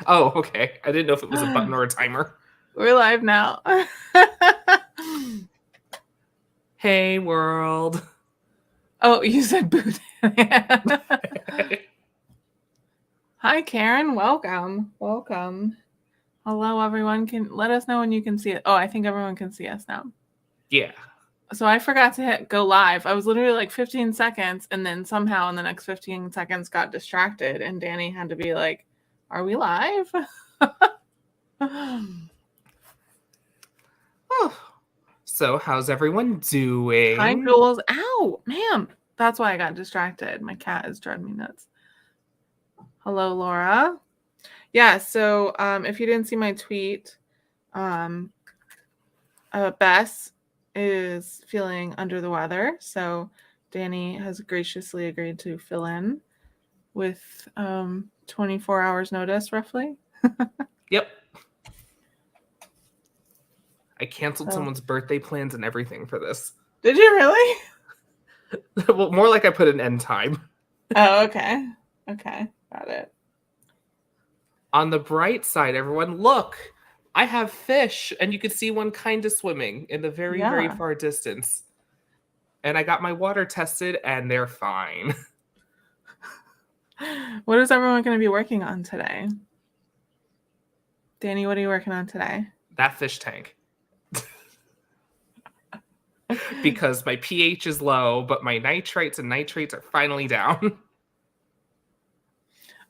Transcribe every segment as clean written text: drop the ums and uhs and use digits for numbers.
Oh, okay. I didn't know if it was a button or a timer. We're live now. Hey, world. Oh, you said boot. Hi, Karen. Welcome. Hello, everyone. Can let us know when you can see it. Oh, I think everyone can see us now. Yeah. So I forgot to hit go live. I was literally like 15 seconds, and then somehow in the next 15 seconds got distracted, and Danny had to be like, "Are we live?" Oh. So, how's everyone doing? Hi, Jules. Ow, ma'am. That's why I got distracted. My cat is driving me nuts. Hello, Laura. Yeah, so if you didn't see my tweet, Bess is feeling under the weather. So Danny has graciously agreed to fill in with 24 hours notice, roughly. Yep. I canceled someone's birthday plans and everything for this. Did you really? Well, more like I put an end time. Oh, okay. Okay, got it. On the bright side, everyone, look. I have fish, and you can see one kind of swimming in the very, very far distance. And I got my water tested, and they're fine. What is everyone going to be working on today? Danny, what are you working on today? That fish tank. Because my pH is low, but my nitrites and nitrates are finally down.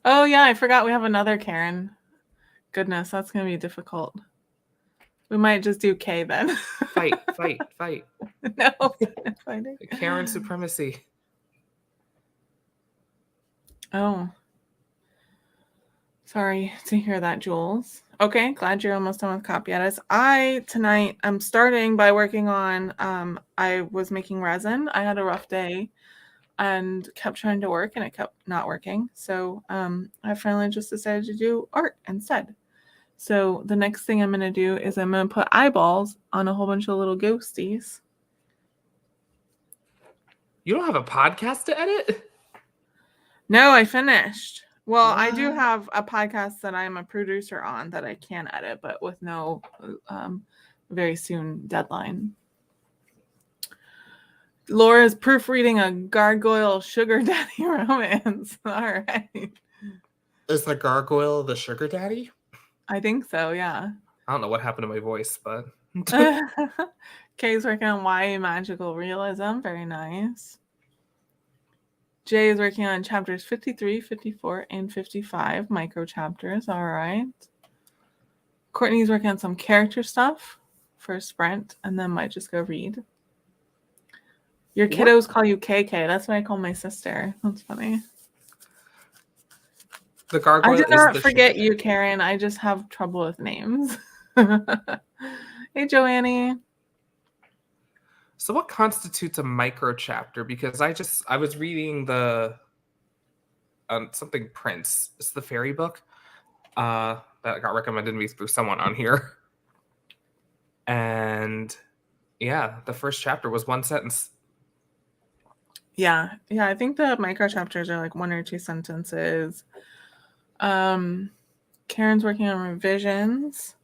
Oh, yeah, I forgot we have another Karen. Goodness, that's going to be difficult. We might just do K then. Fight. No. Karen supremacy. Oh. Sorry to hear that, Jules. Okay, glad you're almost done with copy edits. Tonight, I'm starting by working on, I was making resin. I had a rough day and kept trying to work and it kept not working. So I finally just decided to do art instead. So the next thing I'm going to do is I'm going to put eyeballs on a whole bunch of little ghosties. You don't have a podcast to edit? No, I finished. Well, I do have a podcast that I'm a producer on that I can edit, but with no very soon deadline. Laura's proofreading a gargoyle sugar daddy romance. All right. Is the gargoyle the sugar daddy? I think so, yeah. I don't know what happened to my voice, but... Kay's working on YA magical realism. Very nice. Jay is working on chapters 53, 54, and 55, micro chapters. All right. Courtney's working on some character stuff for Sprint, and then might just go read. Your kiddos call you KK. That's what I call my sister. That's funny. The gargoyle I did not forget you, Karen. I just have trouble with names. Hey, Joannie. So what constitutes a micro chapter? Because I was reading the something Prince. It's the fairy book that got recommended to me through someone on here. And yeah, the first chapter was one sentence. Yeah, I think the micro chapters are like 1 or 2 sentences. Karen's working on revisions.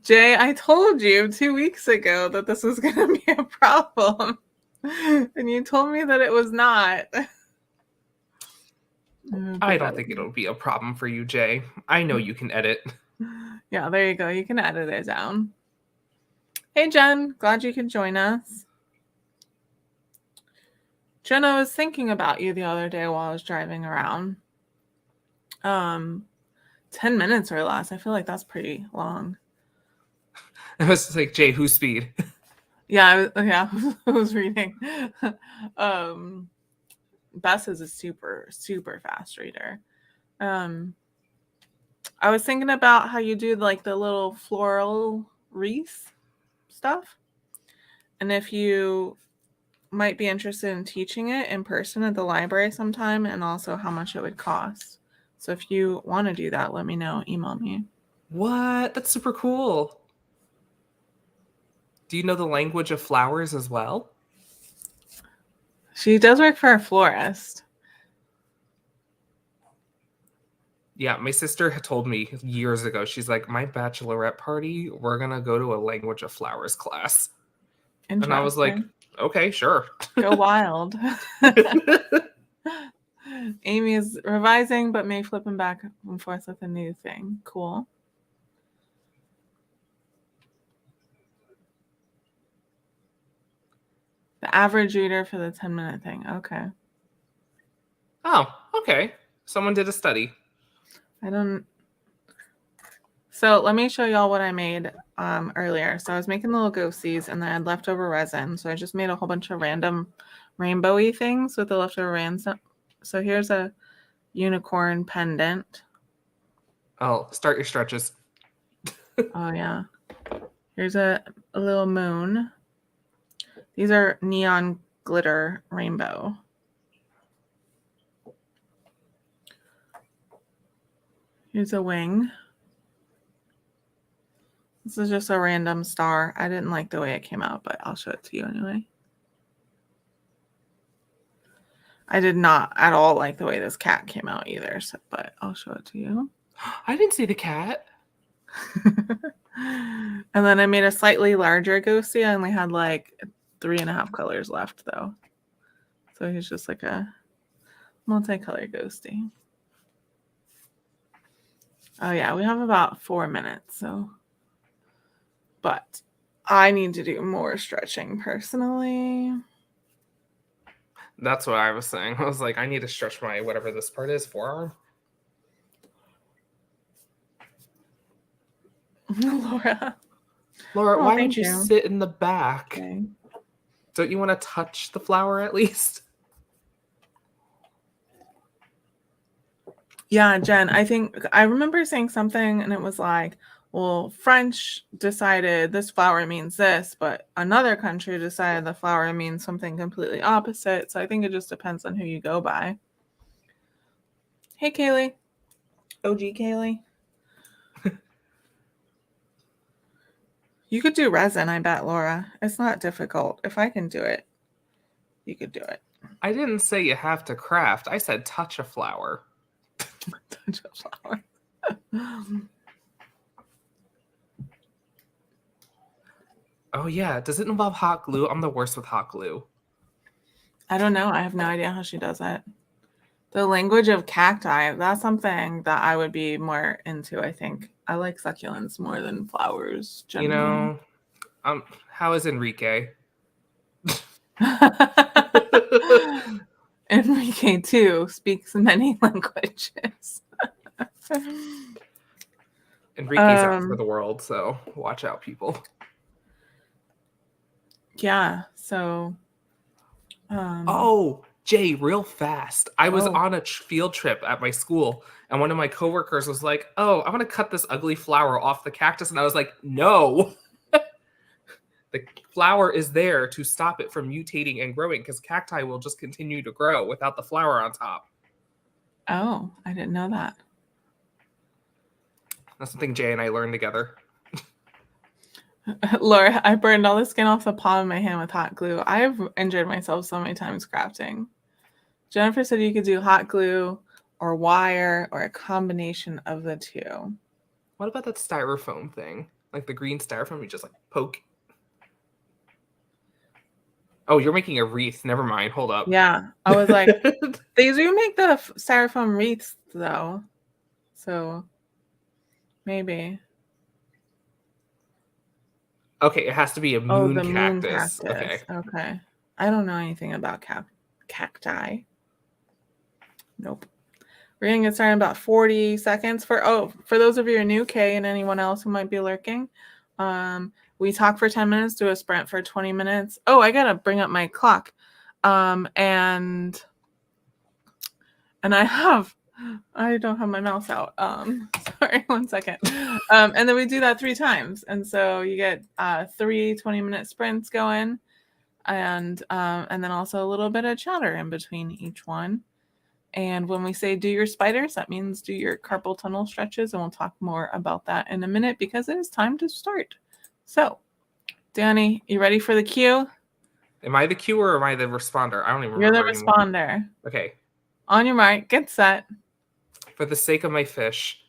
Jay, I told you 2 weeks ago that this was going to be a problem. And you told me that it was not. I don't think it'll be a problem for you, Jay. I know you can edit. Yeah, there you go. You can edit it down. Hey, Jen. Glad you could join us. Jen, I was thinking about you the other day while I was driving around. 10 minutes or less. I feel like that's pretty long. I was just like, Jay, whose speed? Yeah, I was reading. Bess is a super, super fast reader. I was thinking about how you do like the little floral wreath stuff. And if you might be interested in teaching it in person at the library sometime, and also how much it would cost. So if you want to do that, let me know. Email me. What? That's super cool. Do you know the language of flowers as well? She does work for a florist. Yeah, my sister had told me years ago, she's like, my bachelorette party, we're going to go to a language of flowers class. And I was like, Interesting. okay, sure. Go wild. Amy is revising, but may flipping back and forth with a new thing. Cool. The average reader for the 10-minute thing. Okay. Oh, okay. Someone did a study. So let me show y'all what I made earlier. So I was making little ghosties and then I had leftover resin. So I just made a whole bunch of random rainbowy things with the leftover resin. So here's a unicorn pendant. Oh, start your stretches. Oh yeah. Here's a little moon. These are neon glitter rainbow. Here's a wing. This is just a random star. I didn't like the way it came out, but I'll show it to you anyway. I did not at all like the way this cat came out either, so, but I'll show it to you. I didn't see the cat. And then I made a slightly larger ghostie. I only had like 3.5 colors left though. So he's just like a multicolored ghostie. Oh yeah, we have about 4 minutes, so. But I need to do more stretching personally. That's what I was saying. I was like, I need to stretch my whatever this part is, forearm. Laura, why don't you you sit in the back? Okay. Don't you want to touch the flower at least? Yeah, Jen, I think I remember saying something and it was like, well, French decided this flower means this, but another country decided the flower means something completely opposite. So I think it just depends on who you go by. Hey, Kaylee. OG Kaylee. You could do resin, I bet, Laura. It's not difficult. If I can do it, you could do it. I didn't say you have to craft. I said touch a flower. Touch a flower. Oh, yeah. Does it involve hot glue? I'm the worst with hot glue. I don't know. I have no idea how she does it. The language of cacti, that's something that I would be more into, I think. I like succulents more than flowers, generally. You know, how is Enrique? Enrique, too, speaks many languages. Enrique's out for the world, so watch out, people. Yeah, so... oh, Jay, real fast. I was on a field trip at my school, and one of my coworkers was like, oh, I want to cut this ugly flower off the cactus. And I was like, no. The flower is there to stop it from mutating and growing because cacti will just continue to grow without the flower on top. Oh, I didn't know that. That's something Jay and I learned together. Laura, I burned all the skin off the palm of my hand with hot glue. I've injured myself so many times crafting. Jennifer said you could do hot glue or wire or a combination of the two. What about that styrofoam thing? Like the green styrofoam, you just like poke. Oh, you're making a wreath. Never mind. Hold up. Yeah. I was like, they do make the styrofoam wreaths though. So maybe. Okay, it has to be a moon the cactus. Moon cactus. Okay. I don't know anything about cacti. Nope. We're going to get started in about 40 seconds. For those of you who are new, Kay, and anyone else who might be lurking, we talk for 10 minutes, do a sprint for 20 minutes. Oh, I got to bring up my clock. And I don't have my mouse out. Sorry, 1 second. And then we do that 3 times. And so you get 3 20-minute sprints going. And then also a little bit of chatter in between each one. And when we say do your spiders, that means do your carpal tunnel stretches. And we'll talk more about that in a minute because it is time to start. So, Danny, you ready for the cue? Am I the cue or am I the responder? I don't even remember. You're the responder. Okay. On your mark, get set. For the sake of my fish.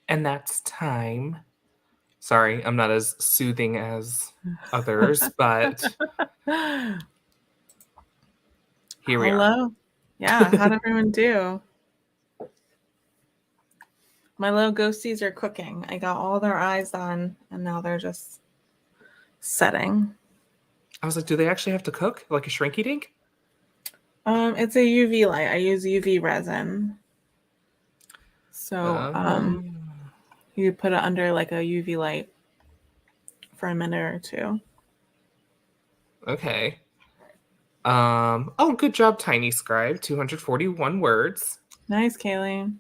And that's time. Sorry, I'm not as soothing as others, but here we are. Hello. Yeah, how'd everyone do? My little ghosties are cooking. I got all their eyes on, and now they're just setting. I was like, do they actually have to cook like a shrinky dink? It's a UV light. I use UV resin. So you put it under like a UV light for a minute or two. Okay. Oh, good job, Tiny Scribe. 241 words. Nice, Kaylee.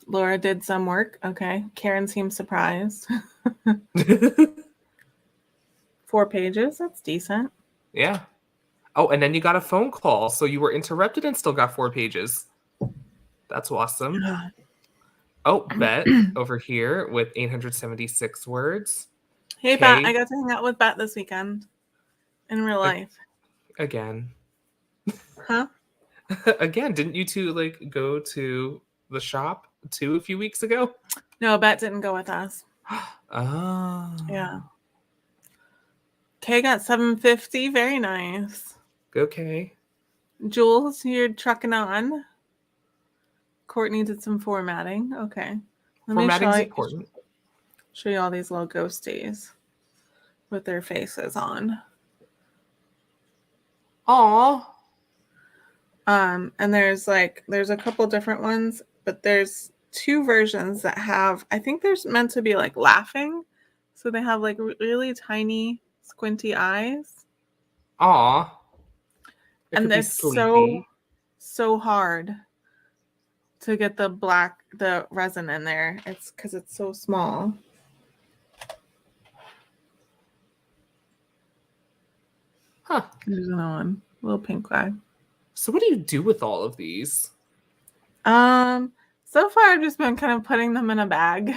Laura did some work. Okay. Karen seems surprised. 4 pages. That's decent. Yeah. Oh, and then you got a phone call, so you were interrupted and still got 4 pages. That's awesome. Yeah. Oh, Bet over here with 876 words. Hey, Kay, Bet. I got to hang out with Bet this weekend in real life. Again. Huh? Again, didn't you two like go to the shop too a few weeks ago? No, Bet didn't go with us. Oh. Yeah. Kay got 750. Very nice. Okay. Jules, you're trucking on. Courtney did some formatting. Okay. Formatting's important. Show you all these little ghosties with their faces on. Aw. And there's a couple different ones, but there's 2 versions that have, I think there's meant to be like laughing. So they have like really tiny squinty eyes. Aw. And it's so hard to get the resin in there. It's because it's so small. Huh. There's another one, little pink guy. So what do you do with all of these? So far I've just been kind of putting them in a bag.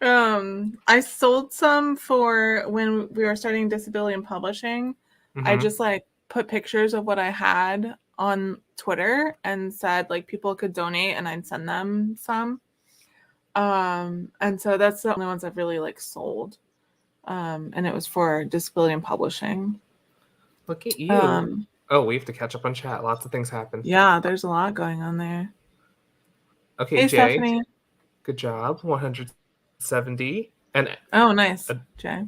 I sold some for when we were starting disability and publishing. Mm-hmm. I just like put pictures of what I had on Twitter and said like people could donate and I'd send them some. And so that's the only ones I've really like sold. And it was for disability and publishing. Look at you. Oh, we have to catch up on chat. Lots of things happen. Yeah, there's a lot going on there. Okay, hey, Jay. Stephanie. Good job. 170. And oh, nice, Jay.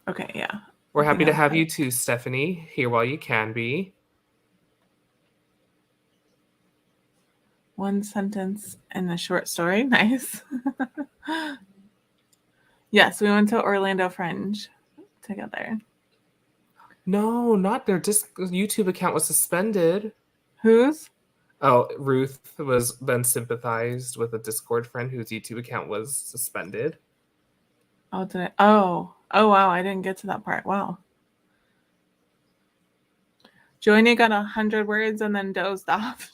Okay, yeah. We're happy to have you too, Stephanie, here while you can be. 1 sentence in a short story. Nice. Yes, we went to Orlando Fringe together. No, not their YouTube account was suspended. Whose? Oh, Ruth was then sympathized with a Discord friend whose YouTube account was suspended. Oh, did I? Oh, wow. I didn't get to that part. Wow. Joanie got 100 words and then dozed off.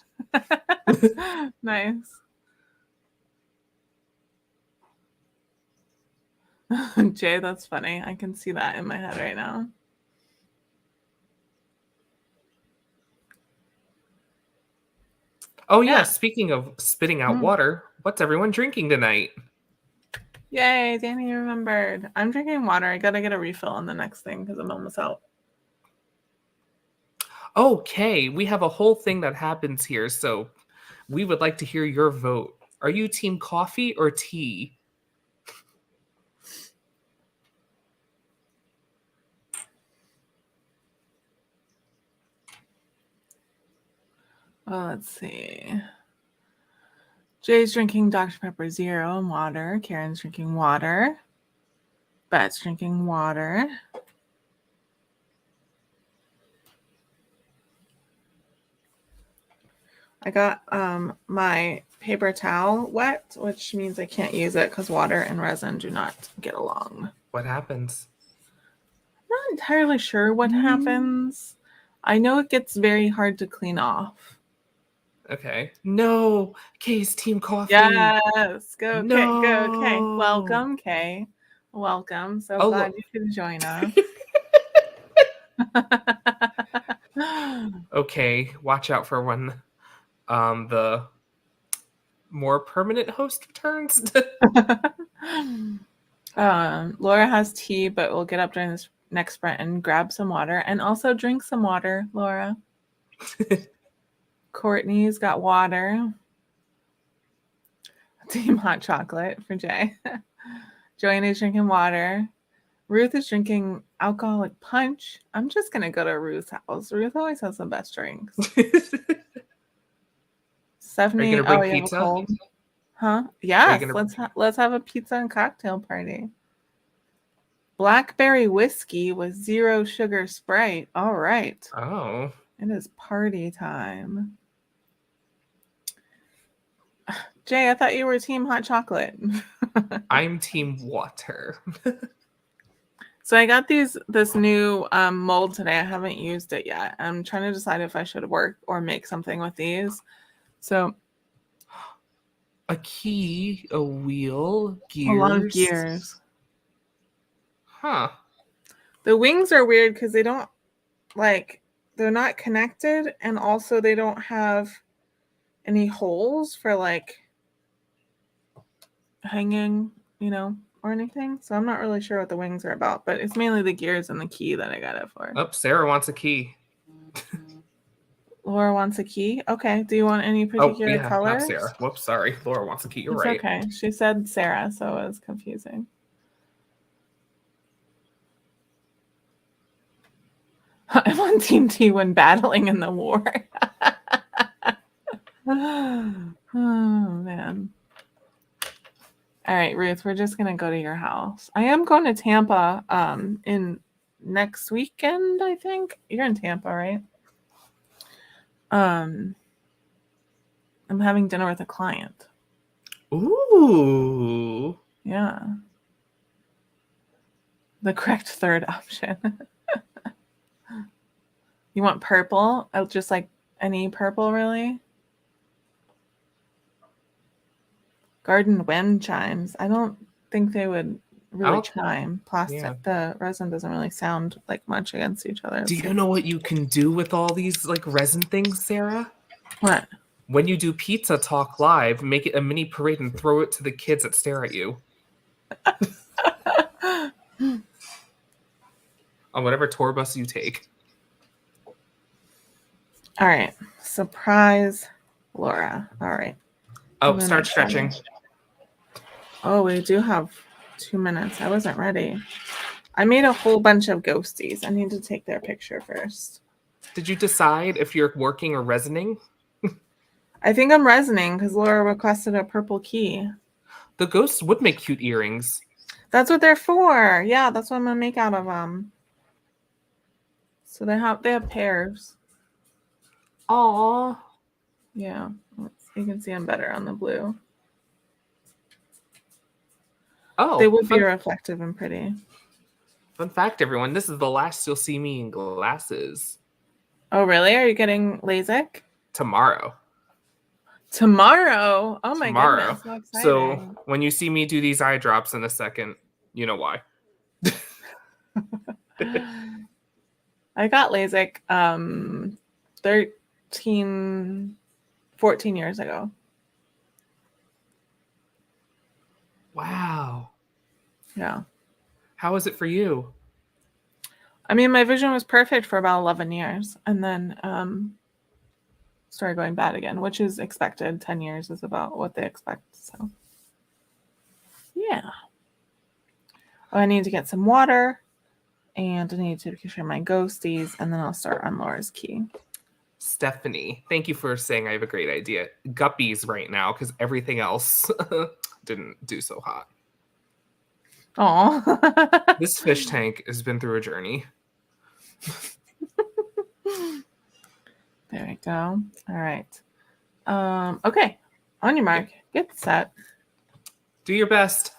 Nice. Jay, that's funny. I can see that in my head right now. Oh, yeah. Speaking of spitting out water, what's everyone drinking tonight? Yay, Danny remembered. I'm drinking water. I got to get a refill on the next thing because I'm almost out. Okay, we have a whole thing that happens here, so we would like to hear your vote. Are you team coffee or tea? Well, let's see. Jay's drinking Dr. Pepper Zero and water. Karen's drinking water. Bet's drinking water. I got my paper towel wet, which means I can't use it because water and resin do not get along. What happens? I'm not entirely sure what happens. I know it gets very hard to clean off. Okay. No, Kay's team coffee. Yes, go Kay, go Kay. Welcome, Kay. Welcome. So glad you could join us. Okay, watch out for when the more permanent host returns. Laura has tea, but will get up during this next sprint and grab some water, and also drink some water, Laura. Courtney's got water. Team hot chocolate for Jay. Joanna's drinking water. Ruth is drinking alcoholic punch. I'm just gonna go to Ruth's house. Ruth always has the best drinks. Stephanie, gonna bring you have a pizza? cold? Huh? Yes. gonna- Let's have a pizza and cocktail party. Blackberry whiskey with 0 sugar Sprite. All right. Oh. It is party time. Jay, I thought you were team hot chocolate. I'm team water. So I got this new mold today. I haven't used it yet. I'm trying to decide if I should work or make something with these. So A key, a wheel, gears. a lot of gears. Huh. The wings are weird because they don't they're not connected, and also they don't have any holes for hanging, or anything. So I'm not really sure what the wings are about, but it's mainly the gears and the key that I got it for. Oh, Sarah wants a key. Laura wants a key. Okay. Do you want any particular colors? Not Sarah. Whoops, sorry. Laura wants a key. You're It's right. okay. She said Sarah, so it was confusing. I'm on Team T when battling in the war. Oh, man. All right, Ruth, we're just going to go to your house. I am going to Tampa in next weekend, I think. You're in Tampa, right? I'm having dinner with a client. Ooh. Yeah. The correct third option. You want purple? Just like any purple, really? Garden wind chimes. I don't think they would really chime. Plastic. Yeah. The resin doesn't really sound like much against each other. Do you know what you can do with all these resin things, Sarah? What? When you do Pizza Talk Live, make it a mini parade and throw it to the kids that stare at you. On whatever tour bus you take. All right. Surprise Laura. All right. Oh, start stretching. Oh, we do have 2 minutes. I wasn't ready. I made a whole bunch of ghosties. I need to take their picture first. Did you decide if you're working or resining? I think I'm resining because Laura requested a purple key. The ghosts would make cute earrings. That's what they're for. Yeah, that's what I'm gonna make out of them. So they have pairs. Aww. Yeah, you can see them better on the blue. Oh, they would be reflective and pretty. Fun fact, everyone, this is the last you'll see me in glasses. Oh, really? Are you getting LASIK? Tomorrow. Tomorrow? Oh my goodness. How exciting. So when you see me do these eye drops in a second, you know why. I got LASIK 14 years ago. Wow. Yeah. How is it for you? I mean, my vision was perfect for about 11 years and then started going bad again, which is expected. 10 years is about what they expect. So, yeah. Oh, I need to get some water and I need to share my ghosties and then I'll start on Laura's key. Stephanie, thank you for saying I have a great idea. Guppies right now because everything else didn't do so hot. Oh, this fish tank has been through a journey. There we go. All right. Okay. On your mark. Get set. Do your best.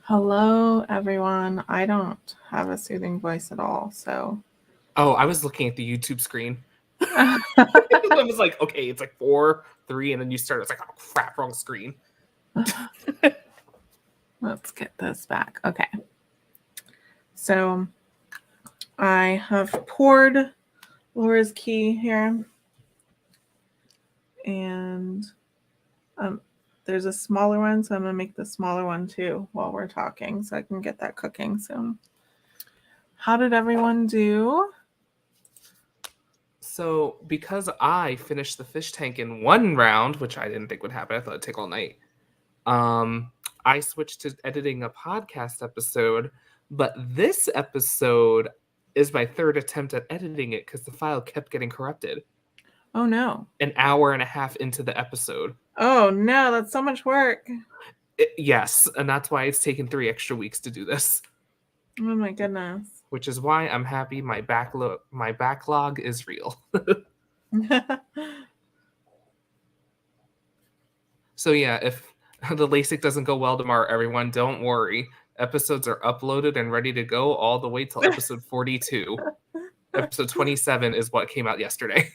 Hello, everyone. I don't have a soothing voice at all, so. Oh, I was looking at the YouTube screen. I was like, okay, it's like 4, 3, and then you start. It's like, oh crap, wrong screen. Let's get this back. Okay. So I have poured Laura's key here. And there's a smaller one, so I'm going to make the smaller one too while we're talking so I can get that cooking soon. How did everyone do? So, because I finished the fish tank in one round, which I didn't think would happen, I thought it'd take all night. I switched to editing a podcast episode, but this episode is my third attempt at editing it because the file kept getting corrupted. Oh no. An hour and a half into the episode. Oh no, that's so much work. Yes, and that's why it's taken 3 extra weeks to do this. Oh my goodness. Which is why I'm happy my backlog is real. So yeah, if the LASIK doesn't go well tomorrow, everyone, don't worry. Episodes are uploaded and ready to go all the way till episode 42. Episode 27 is what came out yesterday.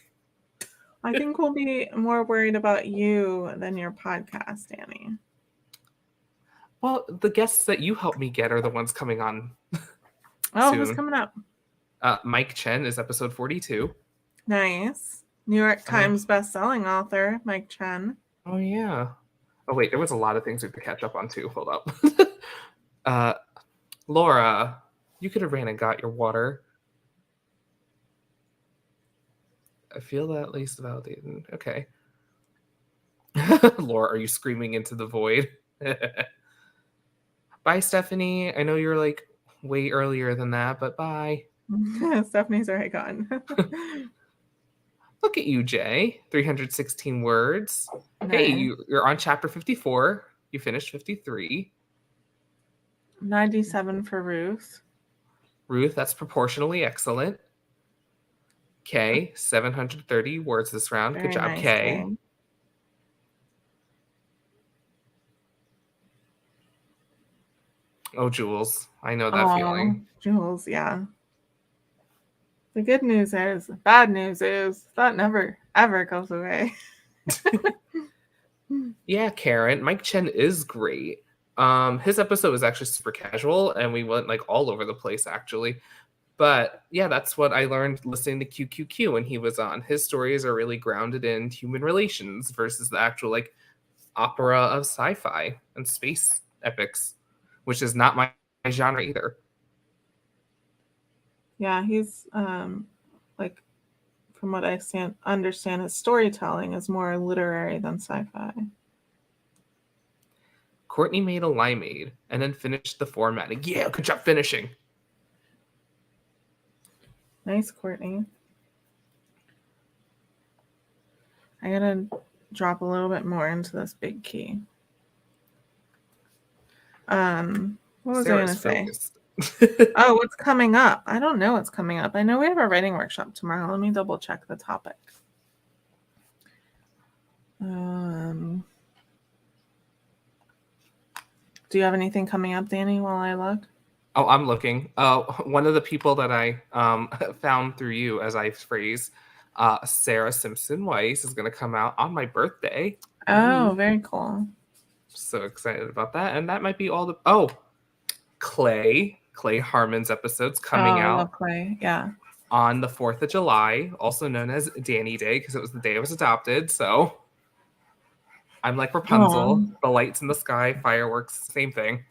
I think we'll be more worried about you than your podcast, Annie. Well, the guests that you helped me get are the ones coming on. Oh, soon. Who's coming up? Mike Chen is episode 42. Nice. New York Times bestselling author, Mike Chen. Oh, yeah. Oh, wait, there was a lot of things we have to catch up on, too. Hold up. Laura, you could have ran and got your water. I feel that at least validated. Okay. Laura, are you screaming into the void? Bye, Stephanie. I know you're like way earlier than that, but bye. Stephanie's already gone. Look at you, Jay. 316 words. Nice. Hey, you're on chapter 54. You finished 53. 97 for Ruth. Ruth, that's proportionally excellent. Kay, 730 words this round. Very Good job, nice, Kay. Oh, Jules. I know that feeling. Jules, yeah. The good news is, bad news is, that never, ever goes away. Yeah, Karen. Mike Chen is great. His episode was actually super casual, and we went like all over the place, actually. But yeah, that's what I learned listening to QQQ when he was on. His stories are really grounded in human relations versus the actual like opera of sci-fi and space epics, which is not my genre either. Yeah, he's like, from what I understand, his storytelling is more literary than sci-fi. Courtney made a limeade and then finished the formatting. Yeah, good job finishing. Nice, Courtney. I gotta drop a little bit more into this big key. What was I gonna say? Oh, what's coming up? I don't know what's coming up. I know we have a writing workshop tomorrow. Let me double check the topic. Do you have anything coming up, Danny, while I look? Oh, I'm looking. One of the people that I found through you, as I phrase, Sarah Simpson Weiss, is going to come out on my birthday. Oh, very cool. So excited about that. And that might be all the... Oh, Clay Harmon's episodes coming out. I love Clay, yeah. On the 4th of July, also known as Danny Day, because it was the day I was adopted. So I'm like Rapunzel. Aww. The lights in the sky, fireworks, same thing.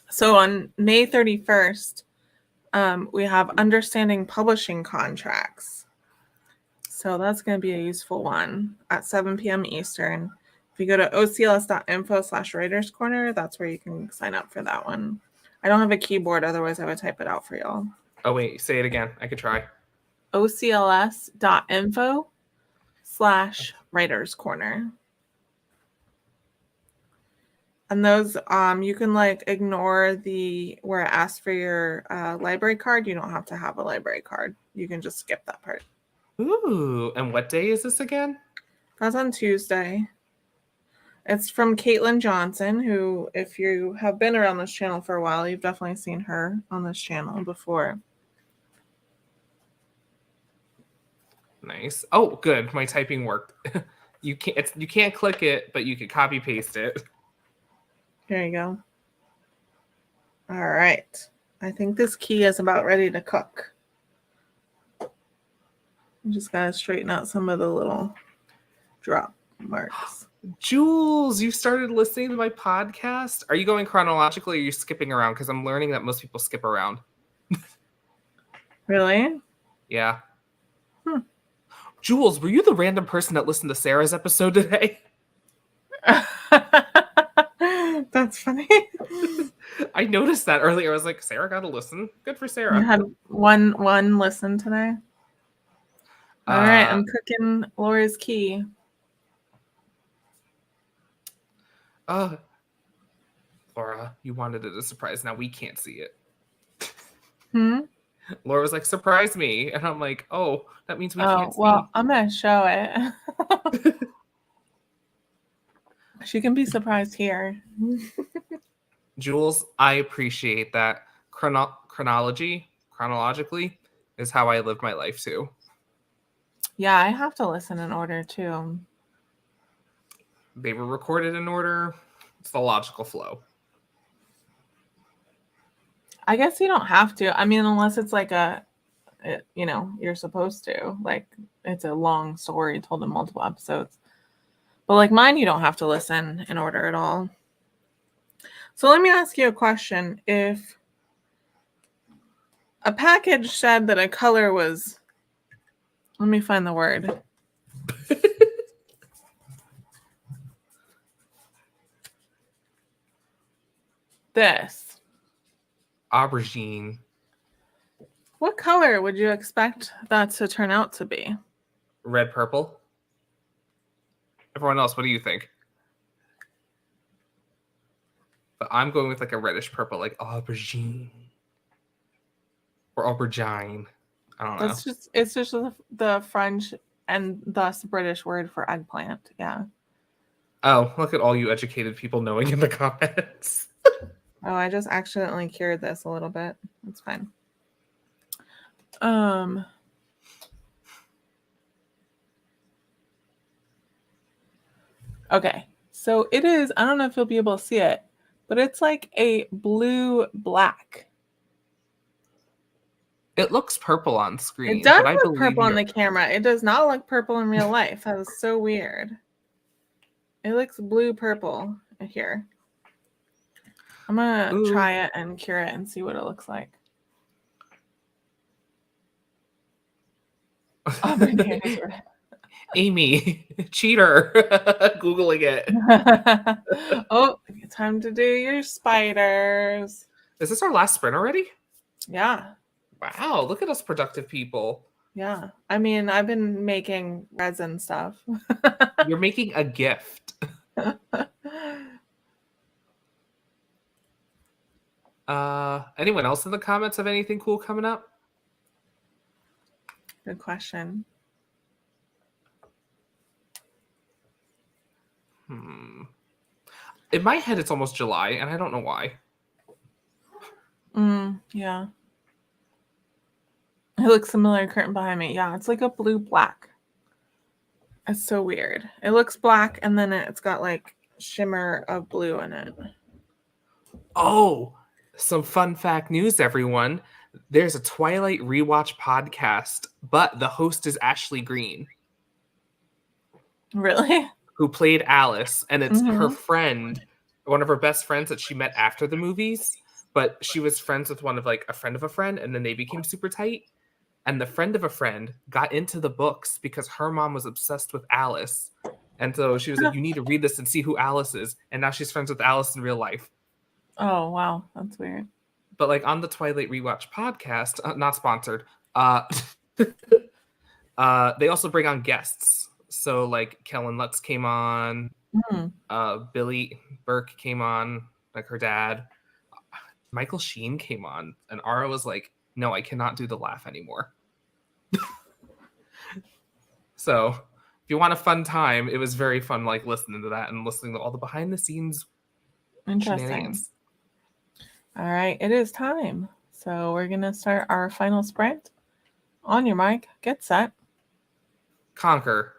So on May 31st, we have Understanding Publishing Contracts. So that's going to be a useful one at 7 p.m. Eastern. If you go to ocls.info/writers corner, that's where you can sign up for that one. I don't have a keyboard, otherwise I would type it out for y'all. Oh, wait, say it again. I could try. ocls.info/writers corner. And those, you can like ignore where it asks for your library card. You don't have to have a library card. You can just skip that part. Ooh, and what day is this again? That's on Tuesday. It's from Caitlin Johnson, who, if you have been around this channel for a while, you've definitely seen her on this channel before. Nice. Oh, good. My typing worked. You can't click it, but you can copy paste it. There you go. All right. I think this key is about ready to cook. You just gotta straighten out some of the little drop marks. Jules, you started listening to my podcast. Are you going chronologically or are you skipping around? Because I'm learning that most people skip around. Really? Yeah. Jules, were you the random person that listened to Sarah's episode today? That's funny. I noticed that earlier. I was like, Sarah got to listen. Good for Sarah. You had one listen today. All right, I'm cooking Laura's key. Laura, you wanted it a surprise. Now we can't see it. Laura was like, surprise me. And I'm like, oh, that means we can't see. Well, I'm going to show it. She can be surprised here. Jules, I appreciate that. Chronologically is how I live my life too. Yeah, I have to listen in order too. They were recorded in order. It's the logical flow. I guess you don't have to. I mean, unless it's like you're supposed to. Like, it's a long story told in multiple episodes. But like mine, you don't have to listen in order at all. So let me ask you a question. If a package said that a color was... Let me find the word. This. Aubergine. What color would you expect that to turn out to be? Red, purple. Everyone else, what do you think? But I'm going with like a reddish purple, like aubergine. Or aubergine. I don't know. It's just the French and thus British word for eggplant. Yeah. Oh, look at all you educated people knowing in the comments. Oh, I just accidentally cured this a little bit. It's fine. Okay. So it is, I don't know if you'll be able to see it, but it's like a blue-black. It looks purple on screen. It does look purple on the camera. It does not look purple in real life. That is so weird. It looks blue-purple here. I'm going to try it and cure it and see what it looks like. Oh, my name is red. Amy, cheater. Googling it. Oh, time to do your spiders. Is this our last sprint already? Yeah. Wow, look at us productive people. Yeah. I mean, I've been making resin stuff. You're making a gift. Anyone else in the comments have anything cool coming up? Good question. In my head, it's almost July, and I don't know why. Yeah. It looks similar to curtain behind me. Yeah, it's like a blue-black. It's so weird. It looks black, and then it's got like shimmer of blue in it. Oh, some fun fact news, everyone. There's a Twilight Rewatch podcast, but the host is Ashley Greene. Really? Who played Alice, and it's her friend, one of her best friends that she met after the movies, but she was friends with one of like a friend of a friend, and then they became super tight. And the friend of a friend got into the books because her mom was obsessed with Alice. And so she was like, you need to read this and see who Alice is. And now she's friends with Alice in real life. Oh, wow. That's weird. But like on the Twilight Rewatch podcast, not sponsored, they also bring on guests. So like Kellen Lutz came on, Billy Burke came on, like her dad. Michael Sheen came on, and Ara was like, no, I cannot do the laugh anymore. So if you want a fun time, it was very fun, like listening to that and listening to all the behind the scenes Interesting. shenanigans. All right, it is time. So we're going to start our final sprint. On your mic, get set. Conquer.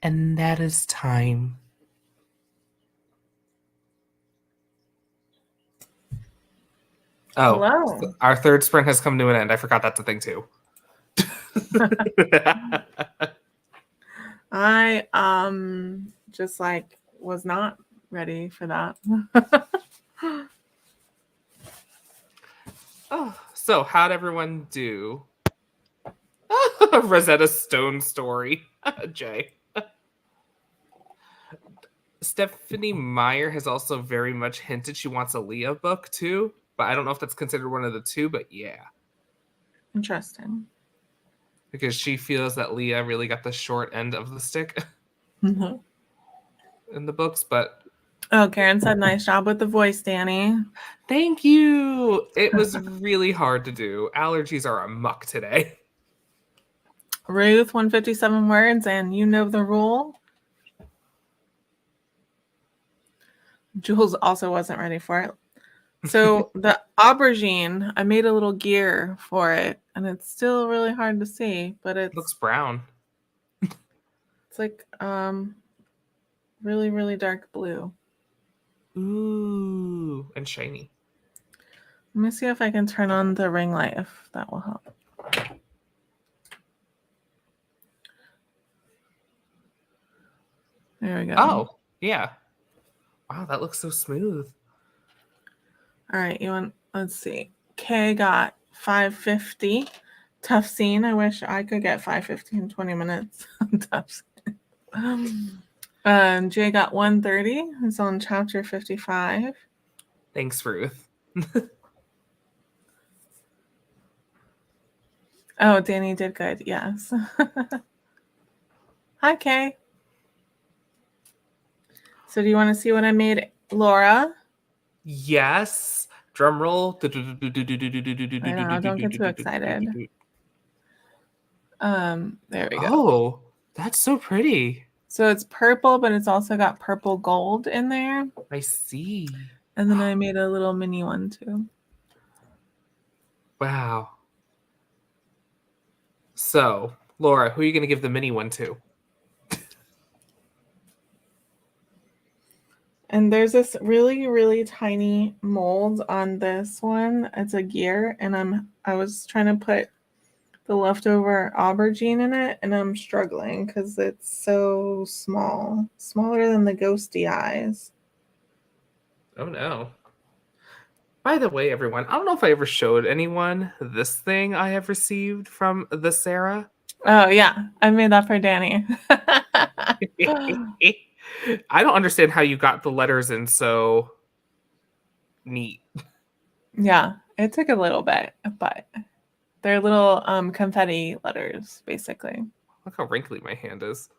And that is time. Oh, Hello. our third sprint has come to an end. I forgot that's a thing too. I just like was not ready for that. Oh, so how'd everyone do? Rosetta Stone story. Jay. Stephanie Meyer has also very much hinted she wants a Leah book too, but I don't know if that's considered one of the two, but yeah. Interesting. Because she feels that Leah really got the short end of the stick Mhm. in the books, but Oh, Karen said, nice job with the voice, Danny. thank you. It was really hard to do. Allergies are a muck today. Ruth, 157 words, and you know the rule. Jules also wasn't ready for it. So the aubergine, I made a little gear for it, and it's still really hard to see, but It looks brown. it's like really, really dark blue. Ooh, and shiny. Let me see if I can turn on the ring light, if that will help. There we go. Oh, yeah. Wow, that looks so smooth. All right, let's see. Kay got 550. Tough scene. I wish I could get 550 in 20 minutes. Tough scene. Jay got 130. It's on chapter 55. Thanks, Ruth. Oh, Danny did good. Yes. Hi, Kay. So do you want to see what I made, Laura? Yes. Drum roll. I know, don't get too excited. There we go. Oh, that's so pretty. So it's purple, but it's also got purple gold in there. I see. And then I made a little mini one too. Wow. So, Laura, who are you going to give the mini one to? And there's this really, really tiny mold on this one. It's a gear, and I was trying to put the leftover aubergine in it, and I'm struggling because it's so small, smaller than the ghosty eyes. Oh no. By the way, everyone, I don't know if I ever showed anyone this thing I have received from the Sarah. Oh yeah, I made that for Danny. I don't understand how you got the letters in so neat. Yeah, it took a little bit, but they're little confetti letters, basically. Look how wrinkly my hand is.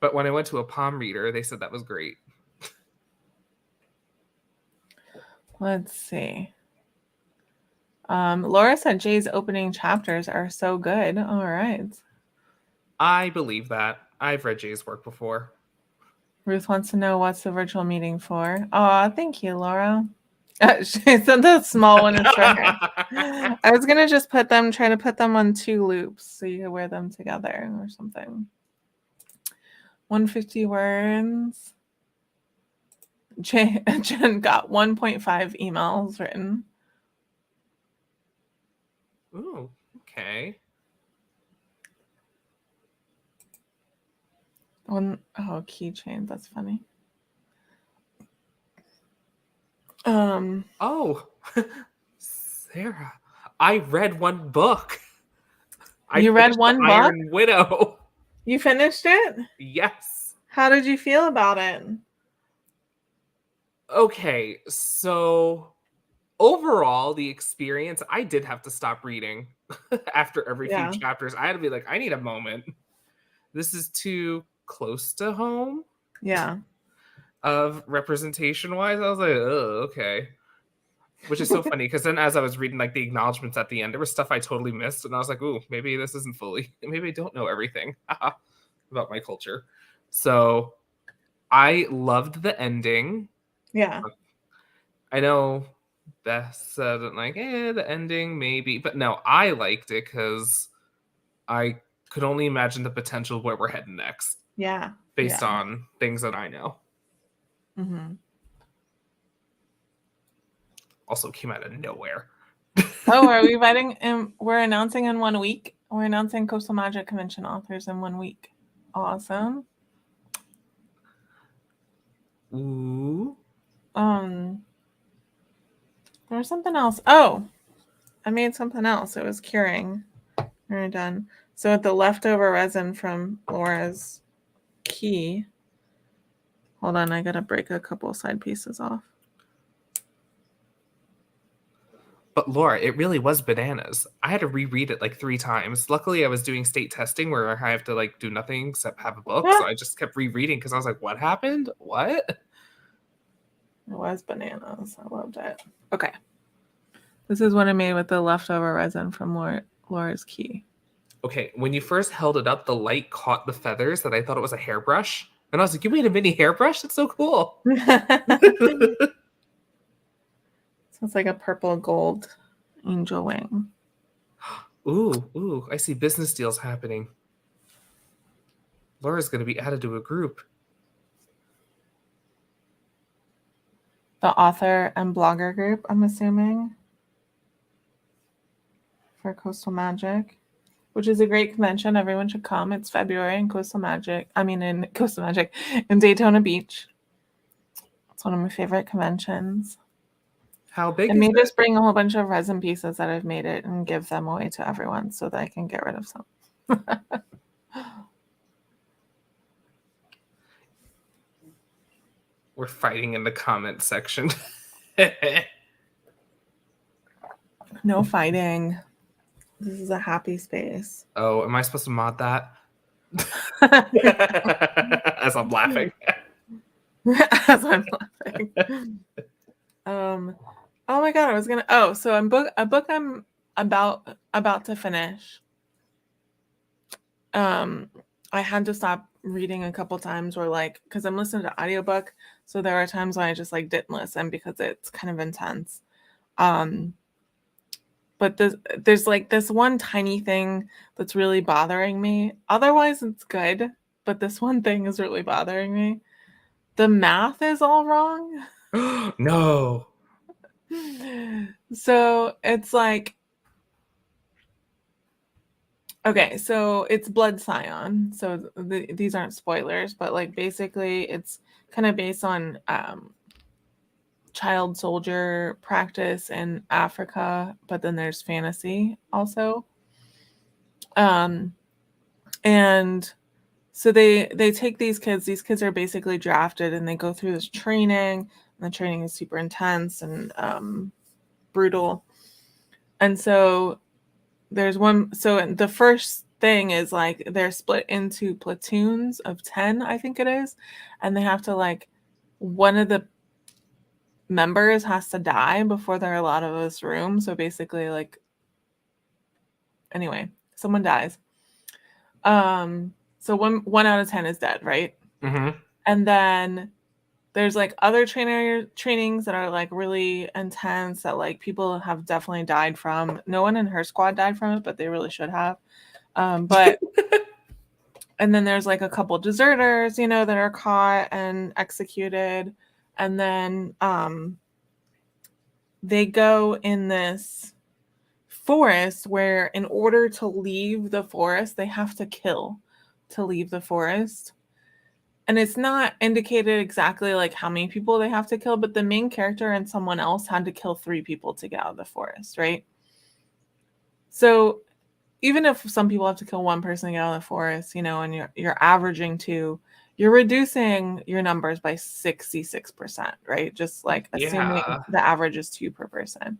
But when I went to a palm reader, they said that was great. Let's see. Laura said Jay's opening chapters are so good. All right. I believe that. I've read Jay's work before. Ruth wants to know what's the virtual meeting for. Oh, thank you, Laura. She said the small one is for her. I was going to just try to put them on 2 loops so you can wear them together or something. 150 words. Jen got 1.5 emails written. Ooh, okay. Keychain. That's funny. Oh, Sarah, I read one book. You read one book? Iron Widow. You finished it? Yes. How did you feel about it? Okay, so overall, the experience, I did have to stop reading after every few chapters. I had to be like, I need a moment. This is too close to home. Yeah. Of representation wise, I was like, oh, okay. Which is so funny because then as I was reading like the acknowledgments at the end, there was stuff I totally missed, and I was like, ooh, maybe this isn't fully, maybe I don't know everything about my culture. So I loved the ending. Yeah. I know Beth said like, the ending maybe, but no, I liked it because I could only imagine the potential where we're heading next. Yeah. Based on things that I know. Mm-hmm. Also came out of nowhere. Oh, are we writing? We're announcing in 1 week. We're announcing Coastal Magic Convention authors in 1 week. Awesome. Ooh. There was something else. Oh, I made something else. It was curing. We're done. So with the leftover resin from Laura's key. Hold on, I gotta break a couple side pieces off. But Laura, it really was bananas. I had to reread it like 3 times. Luckily, I was doing state testing where I have to like do nothing except have a book. So I just kept rereading because I was like, what happened? What? It was bananas. I loved it. Okay. This is what I made with the leftover resin from Laura's key. Okay, when you first held it up, the light caught the feathers that I thought it was a hairbrush. And I was like, you made a mini hairbrush? That's so cool. So it's like a purple gold angel wing. Ooh, I see business deals happening. Laura's going to be added to a group. The author and blogger group, I'm assuming, for Coastal Magic, which is a great convention. Everyone should come. It's February in Coastal Magic. In Coastal Magic in Daytona Beach. It's one of my favorite conventions. How big and is me it? Just bring a whole bunch of resin pieces that I've made it and give them away to everyone so that I can get rid of some. We're fighting in the comment section. No fighting. This is a happy space. Oh, am I supposed to mod that? As I'm laughing. As I'm laughing. Oh my god, I was gonna. So I'm a book I'm about to finish. I had to stop reading a couple times, or like because I'm listening to audiobook, so there are times when I just like didn't listen because it's kind of intense. But there's like this one tiny thing that's really bothering me. Otherwise, it's good, but this one thing is really bothering me. The math is all wrong. No. So it's like, okay, so it's Blood Scion. So these aren't spoilers, but like basically it's kind of based on child soldier practice in Africa, but then there's fantasy also. And so they take these kids are basically drafted and they go through this training, and the training is super intense and brutal. And so there's one, so the first thing is like they're split into platoons of 10, I think it is, and they have to like, one of the members has to die before they're allowed out of this room. So basically like, anyway, someone dies. So one out of 10 is dead, right? Mm-hmm. And then there's like other trainings that are like really intense that like people have definitely died from. No one in her squad died from it, but they really should have. But and then there's like a couple deserters, that are caught and executed. And then they go in this forest where in order to leave the forest, they have to kill to leave the forest. And it's not indicated exactly like how many people they have to kill, but the main character and someone else had to kill 3 people to get out of the forest, right? So even if some people have to kill 1 person to get out of the forest, and you're averaging 2, you're reducing your numbers by 66%, right? Just like assuming the average is 2 per person.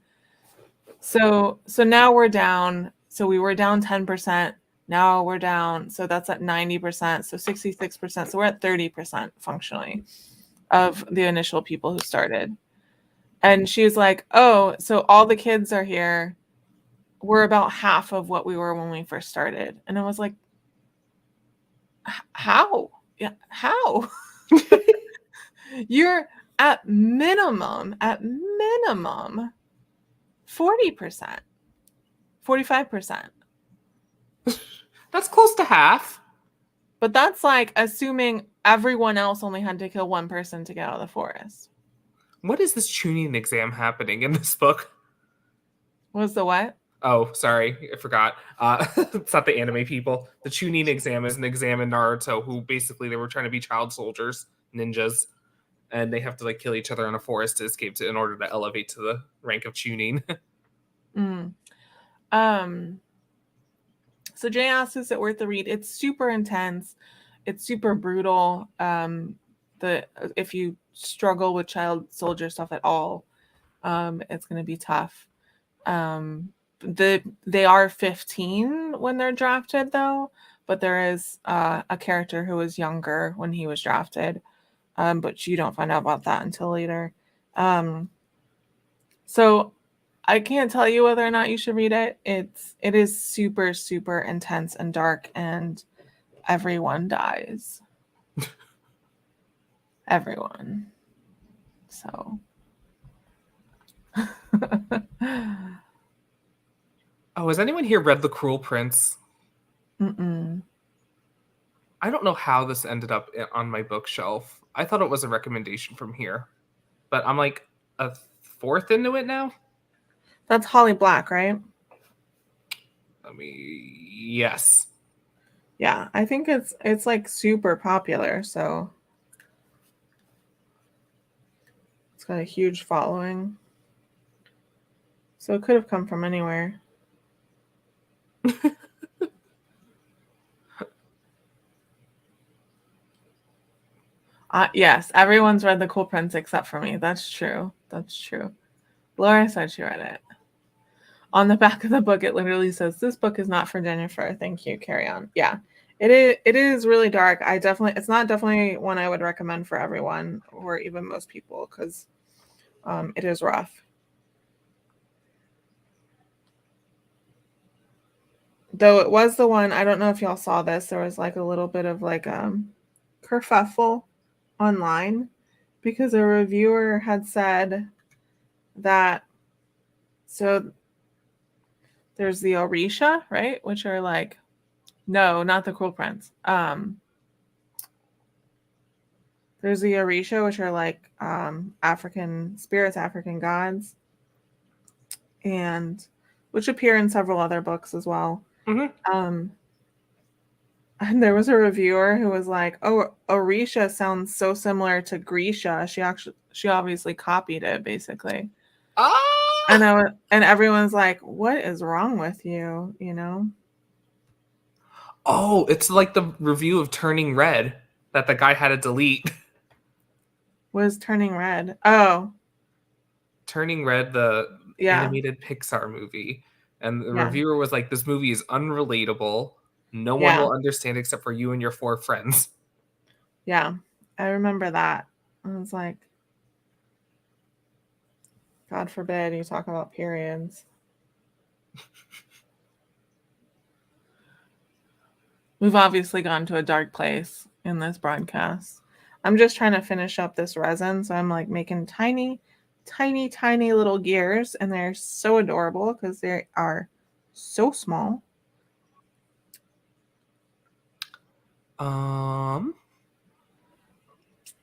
So now we're down. So we were down 10%. Now we're down. So that's at 90%. So 66%. So we're at 30% functionally of the initial people who started. And she was like, oh, so all the kids are here. We're about half of what we were when we first started. And I was like, how? Yeah, how? You're at minimum 40%, 45%. That's close to half. But that's like assuming everyone else only had to kill one person to get out of the forest. What is this tuning exam happening in this book? Was the what? Oh, sorry, I forgot. It's not the anime people. The Chunin exam is an exam in Naruto who basically they were trying to be child soldiers, ninjas, and they have to like kill each other in a forest to escape in order to elevate to the rank of Chunin. So Jay asks, is it worth the read? It's super intense. It's super brutal. If you struggle with child soldier stuff at all, it's going to be tough. They are 15 when they're drafted though, but there is a character who was younger when he was drafted, but you don't find out about that until later. So I can't tell you whether or not you should read it. It is super, super intense and dark, and everyone dies. Everyone. So. Oh, has anyone here read The Cruel Prince? Mm-mm. I don't know how this ended up on my bookshelf. I thought it was a recommendation from here, but I'm like a fourth into it now. That's Holly Black, right? Yes. Yeah, I think it's like super popular, so it's got a huge following. So it could have come from anywhere. Yes, everyone's read The Cool Prince except for me. That's true. That's true. Laura said she read it. On the back of the book, it literally says, "This book is not for Jennifer. Thank you. Carry on." Yeah, it is really dark. It's not definitely one I would recommend for everyone or even most people because it is rough. Though it was the one, I don't know if y'all saw this. There was like a little bit of like kerfuffle online because a reviewer had said that so there's the Orisha, right? Which are like, no, not the Cruel Prince. There's the Orisha, which are like African spirits, African gods, and which appear in several other books as well. Mm-hmm. And there was a reviewer who was like, "Oh, Orisha sounds so similar to Grisha. She obviously copied it, basically." And everyone's like, "What is wrong with you?" You know? Oh, it's like the review of Turning Red that the guy had to delete. Was Turning Red? Oh, Turning Red, the yeah, animated Pixar movie, and the yeah, reviewer was like, "This movie is unrelatable. No one yeah, will understand except for you and your 4 friends." yeah. I remember that. I was like, God forbid you talk about periods. We've obviously gone to a dark place in this broadcast. I'm just trying to finish up this resin, so I'm like making tiny, tiny, tiny little gears, and they're so adorable because they are so small. And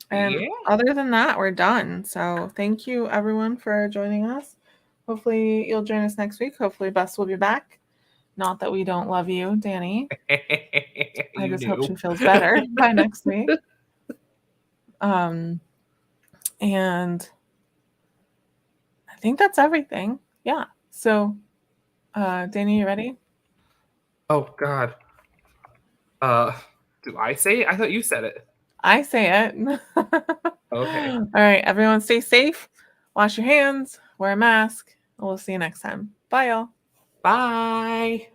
Yeah. other than that, we're done. So thank you everyone for joining us. Hopefully you'll join us next week. Hopefully Bess will be back. Not that we don't love you, Danny. I just hope she feels better by next week. And I think that's everything. Yeah. So Danny, you ready? Oh God. Do I say it? I thought you said it. I say it. Okay. All right, everyone stay safe. Wash your hands, wear a mask. We'll see you next time. Bye, y'all. Bye.